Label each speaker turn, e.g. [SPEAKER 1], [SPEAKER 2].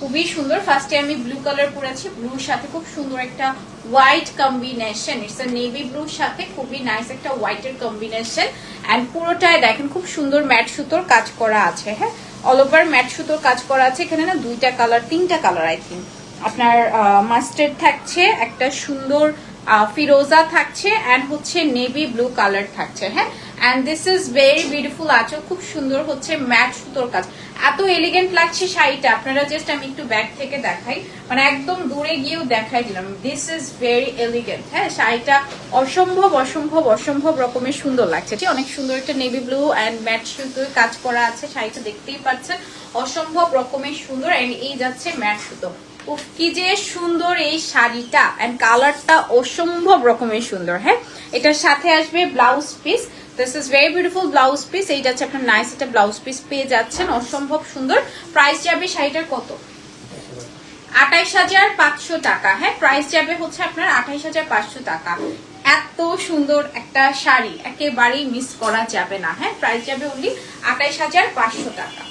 [SPEAKER 1] খুবই সুন্দর। ফার্স্টে আমি ব্লু কালার পরেছি, ব্লুর সাথে খুব সুন্দর একটা white combination, it's a navy ব্লুর সাথে খুবই নাইস একটা হোয়াইটের কম্বিনেশন। এন্ড পুরোটায় দেখেন খুব সুন্দর ম্যাট সুতোর কাজ করা আছে। হ্যাঁ, অল ওভার ম্যাট সুতোর কাজ করা আছে। এখানে না তিনটা কালার আই থিঙ্ক। আপনার মাস্টার্ড থাকছে, একটা সুন্দর ফিরোজা থাকছে, এন্ড হচ্ছে নেভি ব্লু কালার থাকছে। হ্যাঁ, and this is very beautiful আছে, খুব সুন্দর হচ্ছে ম্যাট সুতোর কাজ। এত এলিগেন্ট লাগছে শাড়িটা, আপনারা জাস্ট আমি একটু ব্যাক থেকে দেখাই, মানে একদম দূরে গিয়েও দেখাই দিলাম। This is very elegant. হ্যাঁ, শাড়িটা অসম্ভব অসম্ভব অসম্ভব রকমের সুন্দর লাগছে। অনেক সুন্দর একটা নেভি ব্লু এন্ড ম্যাট সুতোর কাজ করা আছে, শাড়িটা দেখতেই পাচ্ছেন অসম্ভব রকমের সুন্দর। এন্ড এই যাচ্ছে ম্যাট সুতো। উফ, কি যে সুন্দর এই শাড়িটা, এন্ড কালারটা অসম্ভব রকমের সুন্দর। হ্যাঁ, এটার সাথে আসবে blouse piece. This is very beautiful blouse piece. এইটা হচ্ছে আপনার নাইস একটা ব্লাউজ পিস পেয়ে যাচ্ছেন, অসম্ভব সুন্দর। প্রাইস যাবে শাড়িটার কত? ২৮,৫০০ টাকা। হ্যাঁ, প্রাইস যাবে হচ্ছে আপনার ২৮,৫০০ টাকা। এত সুন্দর একটা শাড়ি একেবারেই মিস করা যাবে না। হ্যাঁ, প্রাইস যাবে অনলি ২৮,৫০০ টাকা।